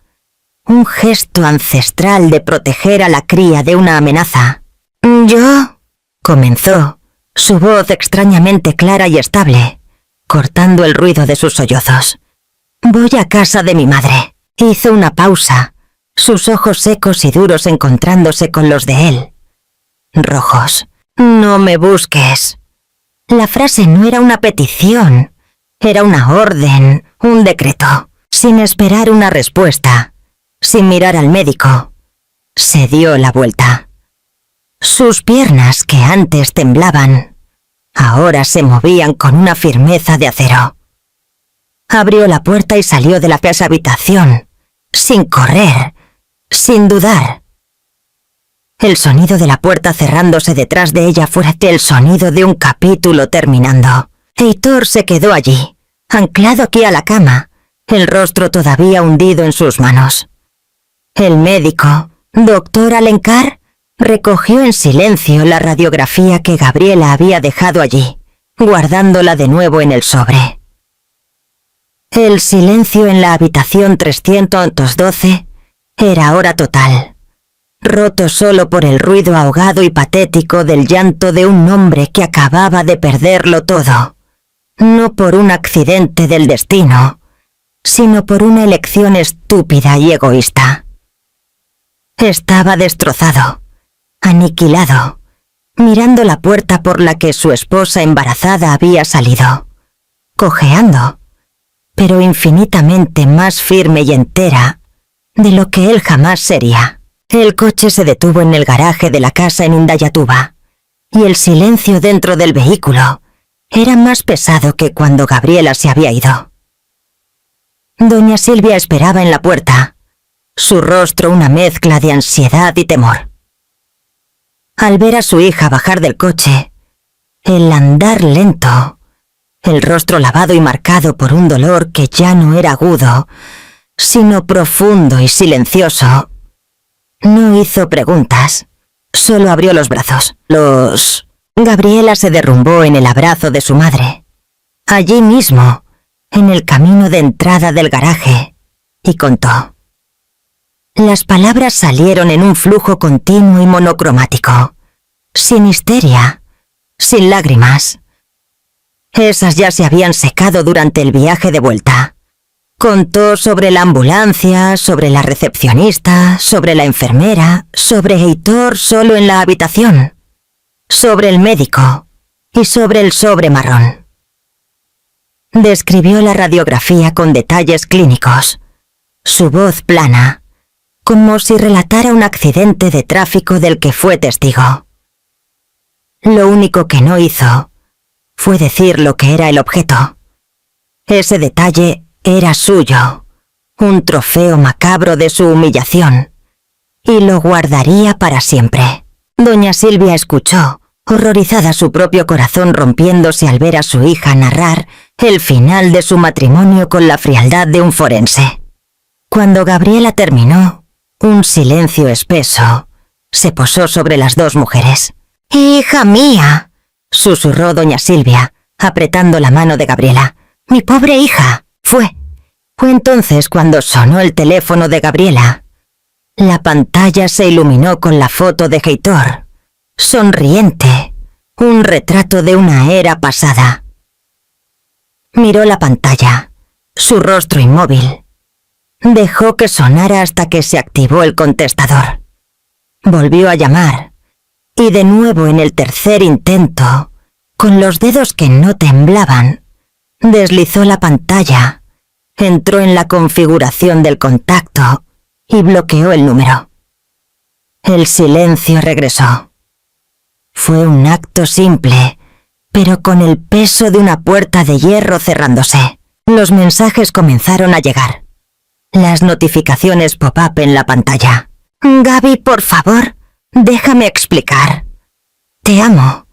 Un gesto ancestral de proteger a la cría de una amenaza. «Yo», comenzó, su voz extrañamente clara y estable, cortando el ruido de sus sollozos. «Voy a casa de mi madre». Hizo una pausa, sus ojos secos y duros encontrándose con los de él. Rojos. «No me busques». La frase no era una petición, era una orden, un decreto. Sin esperar una respuesta, sin mirar al médico, se dio la vuelta. Sus piernas, que antes temblaban, ahora se movían con una firmeza de acero. Abrió la puerta y salió de la habitación, sin correr, sin dudar. El sonido de la puerta cerrándose detrás de ella fue el sonido de un capítulo terminando. Heitor se quedó allí, anclado aquí a la cama, el rostro todavía hundido en sus manos. El médico, doctor Alencar, recogió en silencio la radiografía que Gabriela había dejado allí, guardándola de nuevo en el sobre. El silencio en la habitación 312 era ahora total, roto solo por el ruido ahogado y patético del llanto de un hombre que acababa de perderlo todo, no por un accidente del destino, sino por una elección estúpida y egoísta. Estaba destrozado, aniquilado, mirando la puerta por la que su esposa embarazada había salido, cojeando, pero infinitamente más firme y entera de lo que él jamás sería. El coche se detuvo en el garaje de la casa en Indayatuba, y el silencio dentro del vehículo era más pesado que cuando Gabriela se había ido. Doña Silvia esperaba en la puerta, su rostro una mezcla de ansiedad y temor. Al ver a su hija bajar del coche, el andar lento, el rostro lavado y marcado por un dolor que ya no era agudo, sino profundo y silencioso, no hizo preguntas, solo abrió los brazos. Gabriela se derrumbó en el abrazo de su madre, allí mismo, en el camino de entrada del garaje, y contó. Las palabras salieron en un flujo continuo y monocromático, sin histeria, sin lágrimas. Esas ya se habían secado durante el viaje de vuelta. Contó sobre la ambulancia, sobre la recepcionista, sobre la enfermera, sobre Heitor solo en la habitación, sobre el médico y sobre el sobre marrón. Describió la radiografía con detalles clínicos, su voz plana, como si relatara un accidente de tráfico del que fue testigo. Lo único que no hizo fue decir lo que era el objeto. Ese detalle era suyo, un trofeo macabro de su humillación, y lo guardaría para siempre. Doña Silvia escuchó, horrorizada su propio corazón rompiéndose al ver a su hija narrar el final de su matrimonio con la frialdad de un forense. Cuando Gabriela terminó, un silencio espeso se posó sobre las dos mujeres. «¡Hija mía!», susurró doña Silvia, apretando la mano de Gabriela. «Mi pobre hija». Fue entonces cuando sonó el teléfono de Gabriela. La pantalla se iluminó con la foto de Heitor, sonriente, un retrato de una era pasada. Miró la pantalla, su rostro inmóvil. Dejó que sonara hasta que se activó el contestador. Volvió a llamar, y de nuevo en el tercer intento, con los dedos que no temblaban, deslizó la pantalla, entró en la configuración del contacto y bloqueó el número. El silencio regresó. Fue un acto simple, pero con el peso de una puerta de hierro cerrándose. Los mensajes comenzaron a llegar. Las notificaciones pop-up en la pantalla. «Gaby, por favor, déjame explicar. Te amo.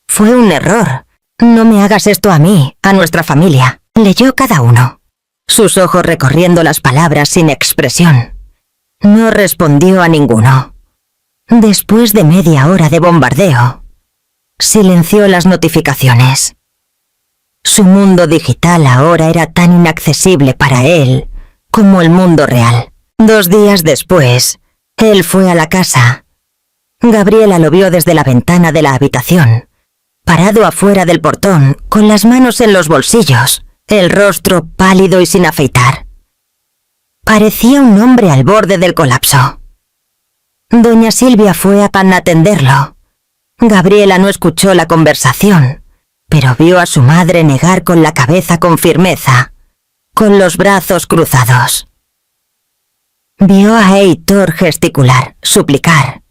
Fue un error. No me hagas esto a mí, a nuestra familia». Leyó cada uno, sus ojos recorriendo las palabras sin expresión. No respondió a ninguno. Después de media hora de bombardeo, silenció las notificaciones. Su mundo digital ahora era tan inaccesible para él como el mundo real. 2 días después, él fue a la casa. Gabriela lo vio desde la ventana de la habitación, parado afuera del portón, con las manos en los bolsillos, el rostro pálido y sin afeitar. Parecía un hombre al borde del colapso. Doña Silvia fue a atenderlo. Gabriela no escuchó la conversación, pero vio a su madre negar con la cabeza con firmeza, con los brazos cruzados. Vio a Heitor gesticular, suplicar.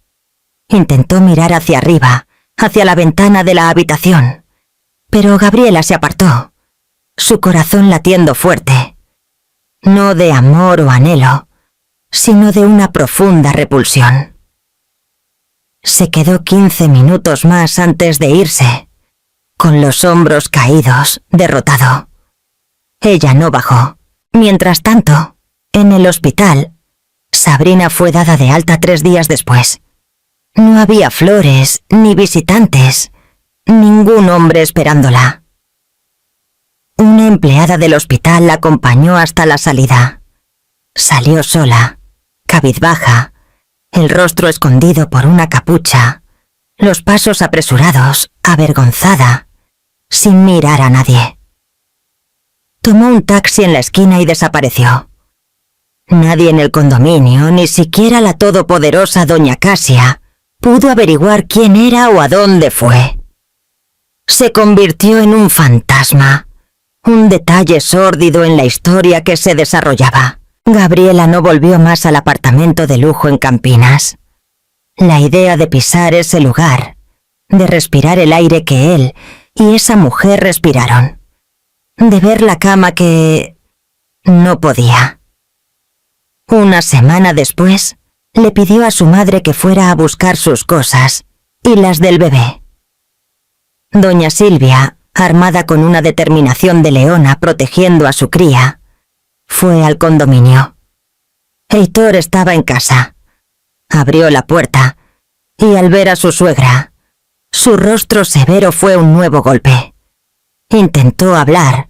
Intentó mirar hacia arriba, hacia la ventana de la habitación, pero Gabriela se apartó. su corazón latiendo fuerte, no de amor o anhelo, sino de una profunda repulsión. Se quedó 15 minutos más antes de irse, con los hombros caídos, derrotado. Ella no bajó. Mientras tanto, en el hospital, Sabrina fue dada de alta 3 días después. No había flores, ni visitantes, ningún hombre esperándola. Una empleada del hospital la acompañó hasta la salida. Salió sola, cabizbaja, el rostro escondido por una capucha, los pasos apresurados, avergonzada, sin mirar a nadie. Tomó un taxi en la esquina y desapareció. Nadie en el condominio, ni siquiera la todopoderosa doña Casia, pudo averiguar quién era o a dónde fue. Se convirtió en un fantasma, un detalle sórdido en la historia que se desarrollaba. Gabriela no volvió más al apartamento de lujo en Campinas. La idea de pisar ese lugar, de respirar el aire que él y esa mujer respiraron, de ver la cama que no podía. Una semana después, le pidió a su madre que fuera a buscar sus cosas y las del bebé. Doña Silvia, armada con una determinación de leona protegiendo a su cría, fue al condominio. Heitor estaba en casa. Abrió la puerta y al ver a su suegra, su rostro severo fue un nuevo golpe. Intentó hablar,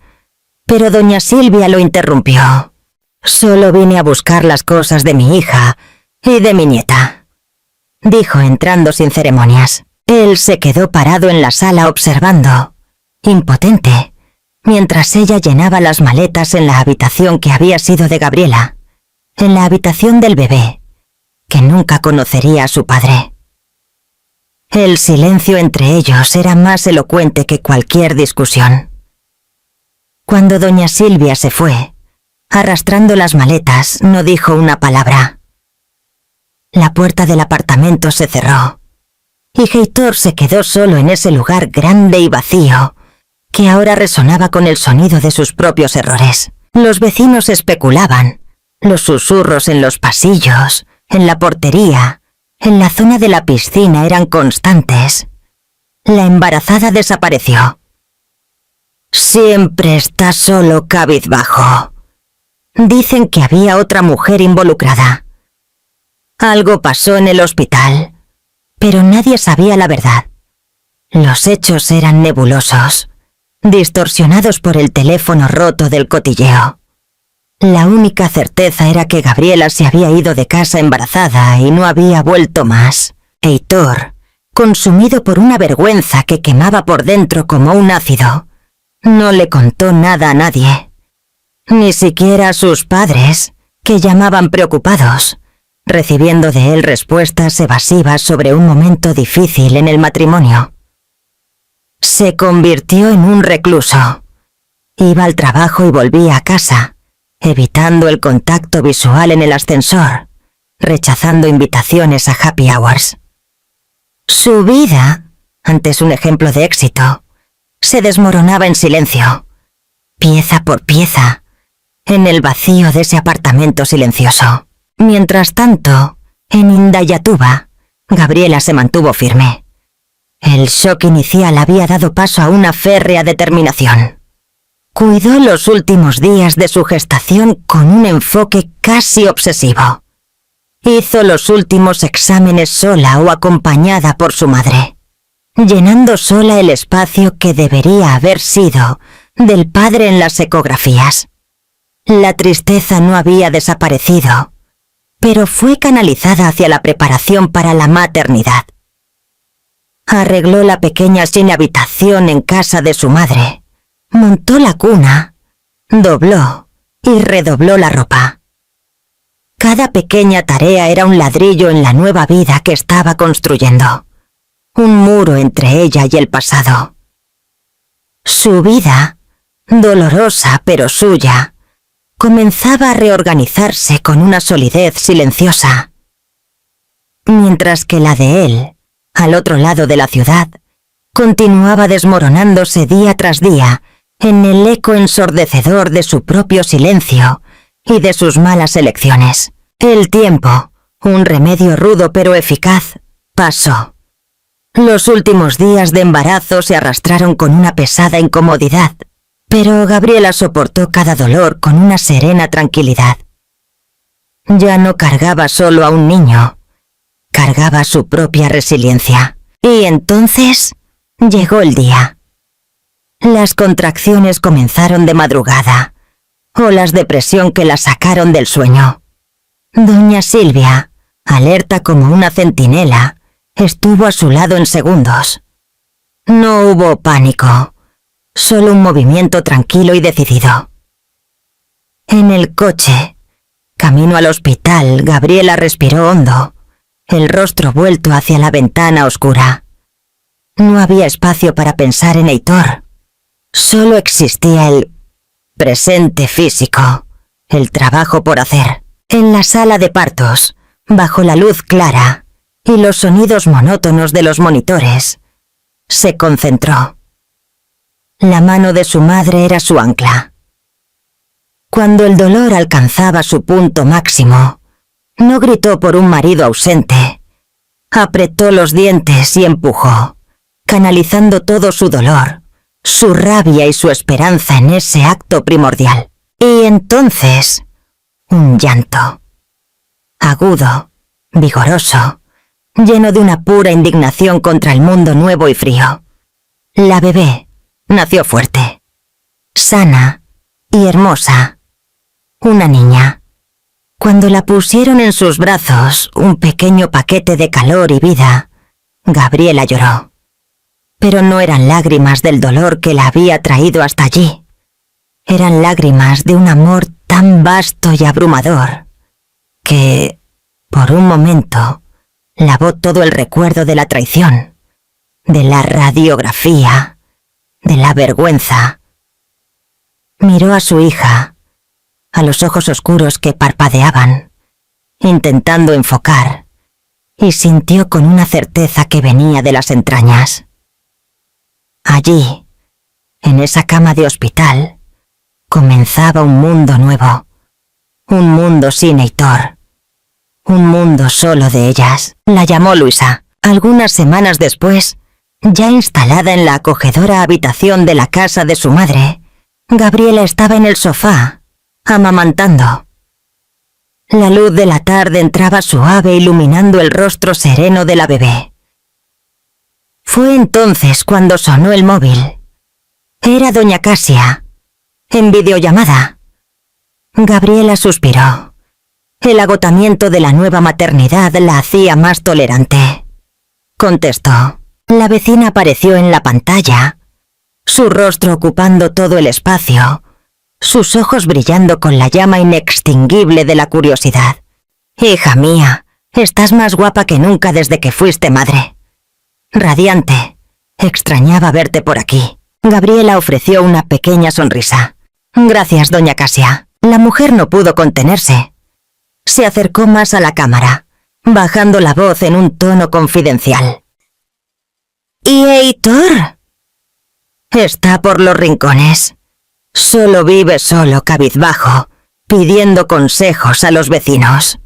pero doña Silvia lo interrumpió. «Solo vine a buscar las cosas de mi hija y de mi nieta», dijo entrando sin ceremonias. Él se quedó parado en la sala observando, impotente, mientras ella llenaba las maletas en la habitación que había sido de Gabriela, en la habitación del bebé, que nunca conocería a su padre. El silencio entre ellos era más elocuente que cualquier discusión. Cuando doña Silvia se fue, arrastrando las maletas, no dijo una palabra. La puerta del apartamento se cerró, y Heitor se quedó solo en ese lugar grande y vacío, que ahora resonaba con el sonido de sus propios errores. Los vecinos especulaban, los susurros en los pasillos, en la portería, en la zona de la piscina eran constantes. La embarazada desapareció. Siempre está solo cabizbajo. Dicen que había otra mujer involucrada. Algo pasó en el hospital, pero nadie sabía la verdad. Los hechos eran nebulosos, distorsionados por el teléfono roto del cotilleo. La única certeza era que Gabriela se había ido de casa embarazada y no había vuelto más. Heitor, consumido por una vergüenza que quemaba por dentro como un ácido, no le contó nada a nadie. Ni siquiera a sus padres, que llamaban preocupados, recibiendo de él respuestas evasivas sobre un momento difícil en el matrimonio. Se convirtió en un recluso. Iba al trabajo y volvía a casa, evitando el contacto visual en el ascensor, rechazando invitaciones a happy hours. Su vida, antes un ejemplo de éxito, se desmoronaba en silencio, pieza por pieza, en el vacío de ese apartamento silencioso. Mientras tanto, en Indayatuba, Gabriela se mantuvo firme. El shock inicial había dado paso a una férrea determinación. Cuidó los últimos días de su gestación con un enfoque casi obsesivo. Hizo los últimos exámenes sola o acompañada por su madre, llenando sola el espacio que debería haber sido del padre en las ecografías. La tristeza no había desaparecido, pero fue canalizada hacia la preparación para la maternidad. Arregló la pequeña sin habitación en casa de su madre, montó la cuna, dobló y redobló la ropa. Cada pequeña tarea era un ladrillo en la nueva vida que estaba construyendo, un muro entre ella y el pasado. Su vida, dolorosa pero suya, comenzaba a reorganizarse con una solidez silenciosa, mientras que la de él, al otro lado de la ciudad, continuaba desmoronándose día tras día en el eco ensordecedor de su propio silencio y de sus malas elecciones. El tiempo, un remedio rudo pero eficaz, pasó. Los últimos días de embarazo se arrastraron con una pesada incomodidad, pero Gabriela soportó cada dolor con una serena tranquilidad. Ya no cargaba solo a un niño, cargaba su propia resiliencia. Y entonces llegó el día. Las contracciones comenzaron de madrugada, olas de presión que la sacaron del sueño. Doña Silvia, alerta como una centinela, estuvo a su lado en segundos. No hubo pánico, solo un movimiento tranquilo y decidido. En el coche, camino al hospital, Gabriela respiró hondo, el rostro vuelto hacia la ventana oscura. No había espacio para pensar en Heitor. Solo existía el presente físico, el trabajo por hacer. En la sala de partos, bajo la luz clara y los sonidos monótonos de los monitores, se concentró. La mano de su madre era su ancla. Cuando el dolor alcanzaba su punto máximo, no gritó por un marido ausente. Apretó los dientes y empujó, canalizando todo su dolor, su rabia y su esperanza en ese acto primordial. Y entonces, un llanto. Agudo, vigoroso, lleno de una pura indignación contra el mundo nuevo y frío. La bebé nació fuerte, sana y hermosa. Una niña. Cuando la pusieron en sus brazos, un pequeño paquete de calor y vida, Gabriela lloró. Pero no eran lágrimas del dolor que la había traído hasta allí. Eran lágrimas de un amor tan vasto y abrumador que, por un momento, lavó todo el recuerdo de la traición, de la radiografía, de la vergüenza. Miró a su hija, a los ojos oscuros que parpadeaban, intentando enfocar, y sintió con una certeza que venía de las entrañas. Allí, en esa cama de hospital, comenzaba un mundo nuevo, un mundo sin Heitor, un mundo solo de ellas. La llamó Luisa. Algunas semanas después, ya instalada en la acogedora habitación de la casa de su madre, Gabriela estaba en el sofá, amamantando. La luz de la tarde entraba suave iluminando el rostro sereno de la bebé. Fue entonces cuando sonó el móvil. Era doña Casia, en videollamada. Gabriela suspiró. El agotamiento de la nueva maternidad la hacía más tolerante. Contestó. La vecina apareció en la pantalla, su rostro ocupando todo el espacio, sus ojos brillando con la llama inextinguible de la curiosidad. Hija mía, estás más guapa que nunca desde que fuiste madre. Radiante. Extrañaba verte por aquí. Gabriela ofreció una pequeña sonrisa. Gracias, doña Casia. La mujer no pudo contenerse. Se acercó más a la cámara, bajando la voz en un tono confidencial. ¿Y Heitor? Está por los rincones. Solo vive solo, cabizbajo, pidiendo consejos a los vecinos.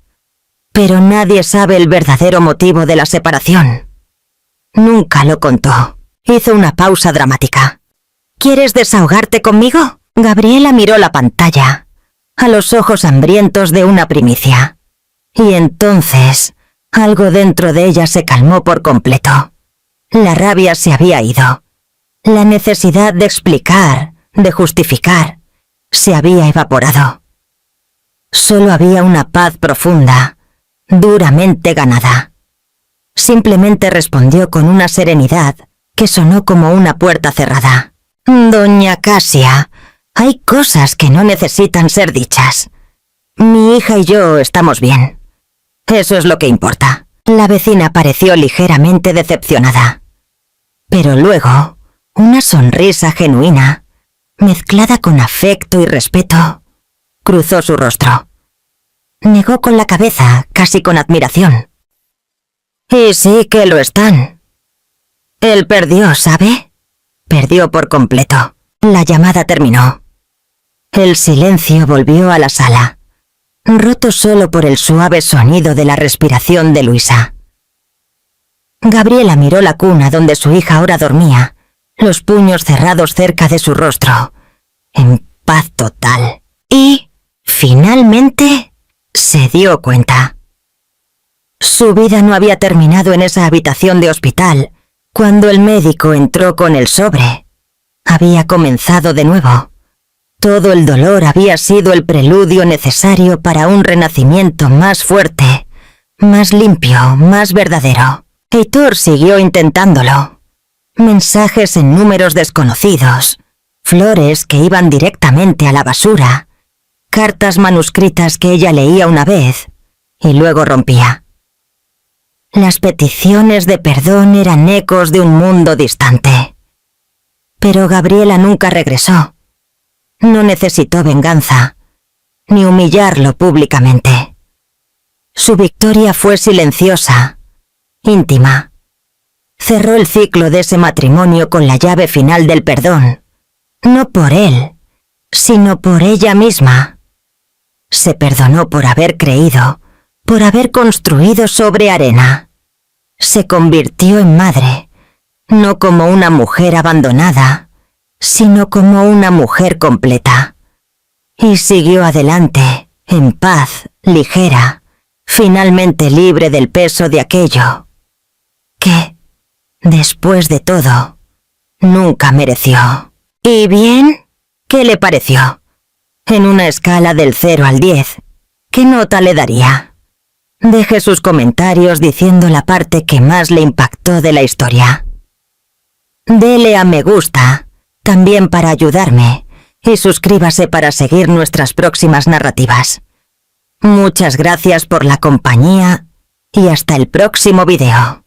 Pero nadie sabe el verdadero motivo de la separación. Nunca lo contó. Hizo una pausa dramática. ¿Quieres desahogarte conmigo? Gabriela miró la pantalla, a los ojos hambrientos de una primicia. Y entonces, algo dentro de ella se calmó por completo. La rabia se había ido. La necesidad de explicar, de justificar, se había evaporado. Solo había una paz profunda, duramente ganada. Simplemente respondió con una serenidad que sonó como una puerta cerrada. Doña Casia, hay cosas que no necesitan ser dichas. Mi hija y yo estamos bien. Eso es lo que importa. La vecina pareció ligeramente decepcionada. Pero luego, una sonrisa genuina, mezclada con afecto y respeto, cruzó su rostro. Negó con la cabeza, casi con admiración. Y sí que lo están. Él perdió, ¿sabe? Perdió por completo. La llamada terminó. El silencio volvió a la sala, roto solo por el suave sonido de la respiración de Luisa. Gabriela miró la cuna donde su hija ahora dormía, los puños cerrados cerca de su rostro, en paz total. Y, finalmente, se dio cuenta. Su vida no había terminado en esa habitación de hospital cuando el médico entró con el sobre. Había comenzado de nuevo. Todo el dolor había sido el preludio necesario para un renacimiento más fuerte, más limpio, más verdadero. Heitor siguió intentándolo. Mensajes en números desconocidos, flores que iban directamente a la basura, cartas manuscritas que ella leía una vez y luego rompía. Las peticiones de perdón eran ecos de un mundo distante. Pero Gabriela nunca regresó. No necesitó venganza, ni humillarlo públicamente. Su victoria fue silenciosa, íntima. Cerró el ciclo de ese matrimonio con la llave final del perdón, no por él, sino por ella misma. Se perdonó por haber creído, por haber construido sobre arena. Se convirtió en madre, no como una mujer abandonada, sino como una mujer completa. Y siguió adelante, en paz, ligera, finalmente libre del peso de aquello que, después de todo, nunca mereció. ¿Y bien? ¿Qué le pareció? En una escala del 0 al 10, ¿qué nota le daría? Deje sus comentarios diciendo la parte que más le impactó de la historia. Dele a me gusta, también para ayudarme, y suscríbase para seguir nuestras próximas narrativas. Muchas gracias por la compañía y hasta el próximo video.